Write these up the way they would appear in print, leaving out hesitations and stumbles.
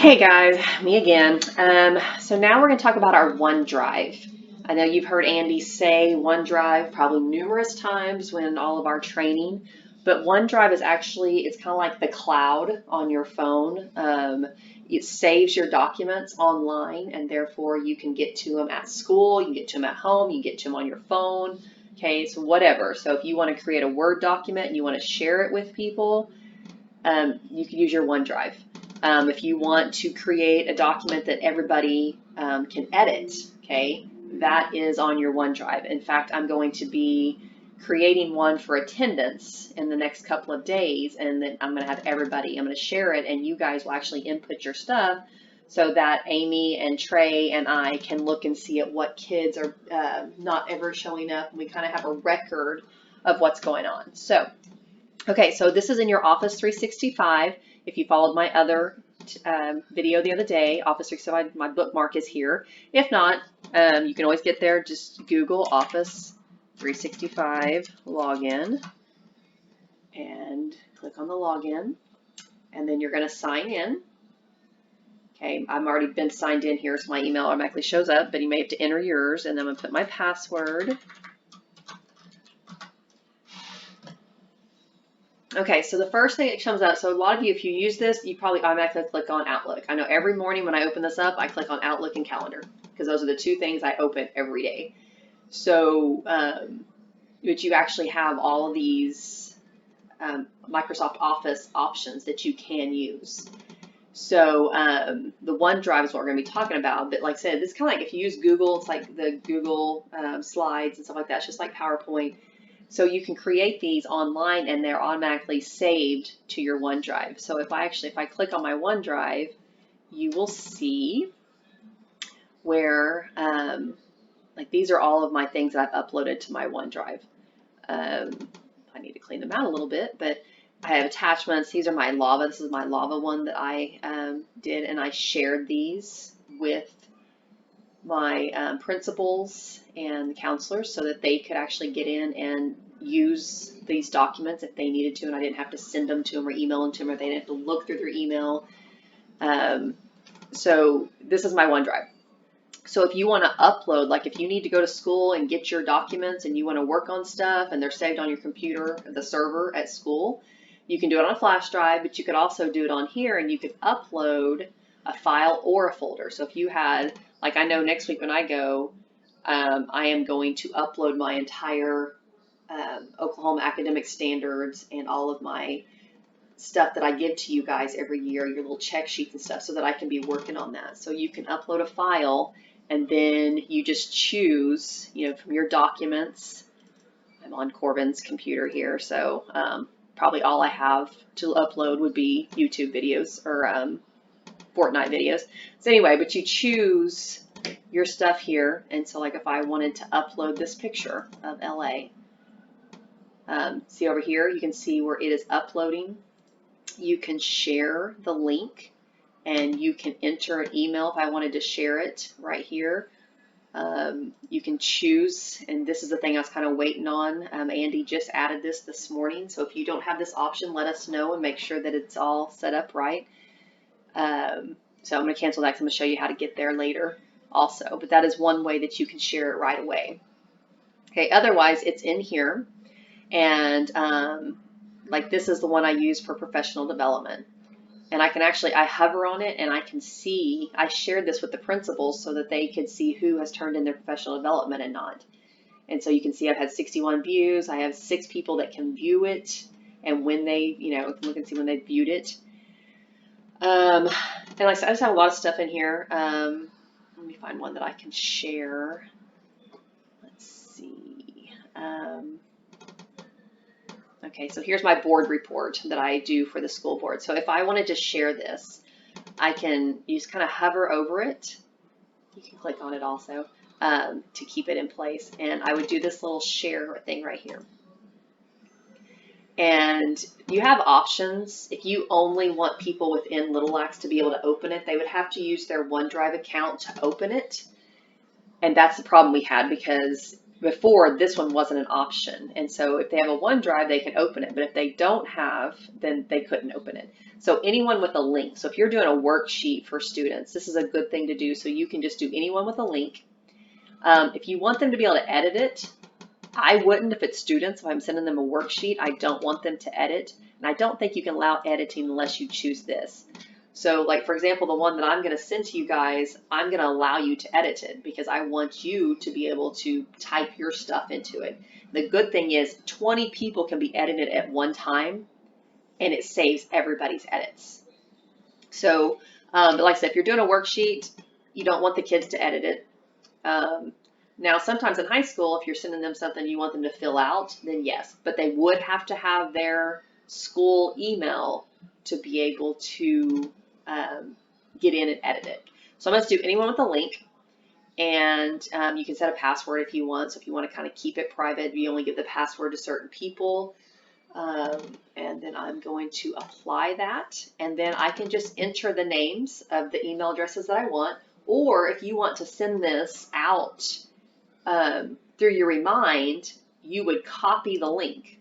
Hey guys, me again. So now we're going to talk about our OneDrive. I know you've heard Andy say OneDrive probably numerous times when all of our training, but OneDrive is actually, it's kind of like the cloud on your phone. It saves your documents online and therefore you can get to them at school, you can get to them at home, you can get to them on your phone, okay, so whatever. So if you want to create a Word document and you want to share it with people, you can use your OneDrive. If you want to create a document that everybody can edit, okay, that is on your OneDrive. In fact, I'm going to be creating one for attendance in the next couple of days, and then I'm going to have everybody, I'm going to share it, and you guys will actually input your stuff so that Amy and Trey and I can look and see at what kids are not ever showing up, and we kind of have a record of what's going on. So, okay, so this is in your Office 365. If you followed my other video the other day, Office 365, my bookmark is here. If not, you can always get there. Just Google Office 365 login and click on the login. And then you're going to sign in. Okay, I've already been signed in here, so my email automatically shows up, but you may have to enter yours. And then I'm going to put my password. Okay, so the first thing that comes up, so a lot of you, if you use this, you probably automatically click on Outlook. I know every morning when I open this up, I click on Outlook and Calendar because those are the two things I open every day. So, but you actually have all of these Microsoft Office options that you can use. So the OneDrive is what we're going to be talking about. But like I said, this is kind of like if you use Google, it's like the Google slides and stuff like that. It's just like PowerPoint. So you can create these online and they're automatically saved to your OneDrive. So if I click on my OneDrive, you will see where, like these are all of my things that I've uploaded to my OneDrive. I need to clean them out a little bit, but I have attachments. These are my lava. This is my lava one that I did, and I shared these with my principals and counselors so that they could actually get in and use these documents if they needed to, and I didn't have to send them to them or email them to them, or they didn't have to look through their email. So this is my OneDrive. So if you want to upload, like if you need to go to school and get your documents and you want to work on stuff and they're saved on your computer, the server at school, you can do it on a flash drive, but you could also do it on here and you could upload a file or a folder. So if you had, like I know next week when I go, I am going to upload my entire Oklahoma academic standards and all of my stuff that I give to you guys every year, your little check sheets and stuff, so that I can be working on that. So you can upload a file and then you just choose, you know, from your documents. I'm on Corbin's computer here, so probably all I have to upload would be YouTube videos or Fortnite videos. So anyway, but you choose your stuff here, and so like if I wanted to upload this picture of LA, see over here, you can see where it is uploading. You can share the link and you can enter an email if I wanted to share it right here. You can choose, and this is the thing I was kind of waiting on. Andy just added this morning, so if you don't have this option, let us know and make sure that it's all set up right. So I'm going to cancel that because I'm going to show you how to get there later also, but that is one way that you can share it right away. Okay, otherwise it's in here, and like this is the one I use for professional development. And I can actually, I hover on it and I can see, I shared this with the principals so that they could see who has turned in their professional development and not. And so you can see I've had 61 views. I have 6 people that can view it and when they, you know, look and see when they viewed it. And like I said, I just have a lot of stuff in here. Let me find one that I can share. Let's see. Okay, so here's my board report that I do for the school board. So if I wanted to share this, I can just kind of hover over it. You can click on it also to keep it in place. And I would do this little share thing right here. And you have options. If you only want people within Little Axe to be able to open it, they would have to use their OneDrive account to open it. And that's the problem we had because before, this one wasn't an option. And so if they have a OneDrive, they can open it. But if they don't have, then they couldn't open it. So anyone with a link. So if you're doing a worksheet for students, this is a good thing to do. So you can just do anyone with a link. If you want them to be able to edit it, I wouldn't if it's students. If I'm sending them a worksheet, I don't want them to edit. And I don't think you can allow editing unless you choose this. So like, for example, the one that I'm going to send to you guys, I'm going to allow you to edit it because I want you to be able to type your stuff into it. The good thing is 20 people can be edited at one time and it saves everybody's edits. So, but like I said, if you're doing a worksheet, you don't want the kids to edit it. Now, sometimes in high school, if you're sending them something you want them to fill out, then yes, but they would have to have their school email to be able to get in and edit it. So I'm going to do anyone with a link, and you can set a password if you want. So if you want to kind of keep it private, you only give the password to certain people. And then I'm going to apply that, and then I can just enter the names of the email addresses that I want. Or if you want to send this out through your Remind, you would copy the link.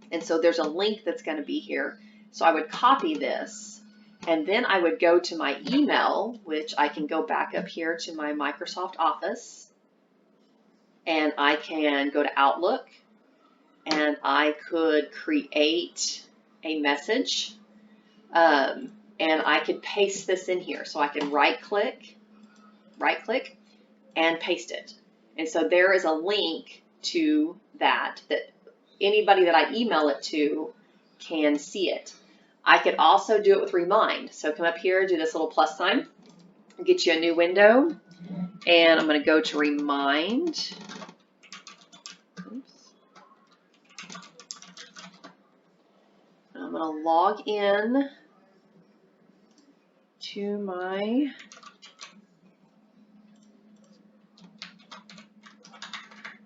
And so there's a link that's going to be here. So I would copy this, and then I would go to my email, which I can go back up here to my Microsoft Office, and I can go to Outlook, and I could create a message, and I could paste this in here. So I can right click, and paste it. And so there is a link to that anybody that I email it to can see it. I could also do it with Remind. So come up here, do this little plus sign, get you a new window, and I'm going to go to Remind. Oops. I'm going to log in to my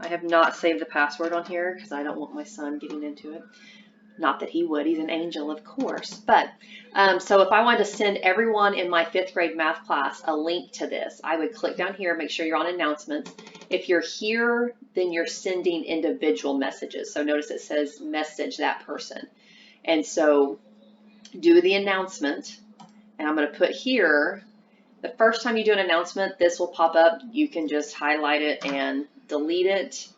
I have not saved the password on here because I don't want my son getting into it. Not that he would, he's an angel, of course. But so if I wanted to send everyone in my 5th grade math class a link to this, I would click down here, make sure you're on announcements. If you're here, then you're sending individual messages. So notice it says message that person. And so do the announcement, and I'm going to put here, the first time you do an announcement, this will pop up. You can just highlight it and delete it.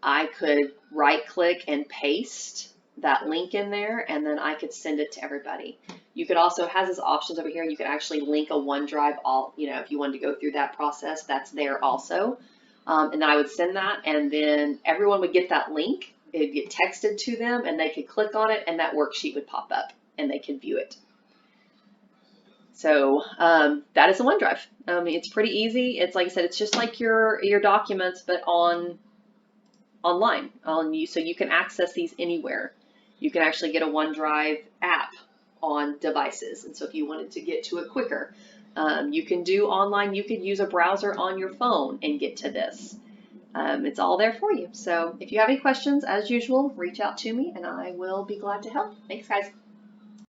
I could right click and paste that link in there, and then I could send it to everybody. You could also, has this options over here, you could actually link a OneDrive, if you wanted to go through that process, that's there also. And then I would send that, and then everyone would get that link. It would get texted to them, and they could click on it, and that worksheet would pop up, and they could view it. So that is a OneDrive. It's pretty easy. It's like I said, it's just like your documents, but online. So you can access these anywhere. You can actually get a OneDrive app on devices. And so if you wanted to get to it quicker, you can do online. You could use a browser on your phone and get to this. It's all there for you. So if you have any questions, as usual, reach out to me and I will be glad to help. Thanks, guys.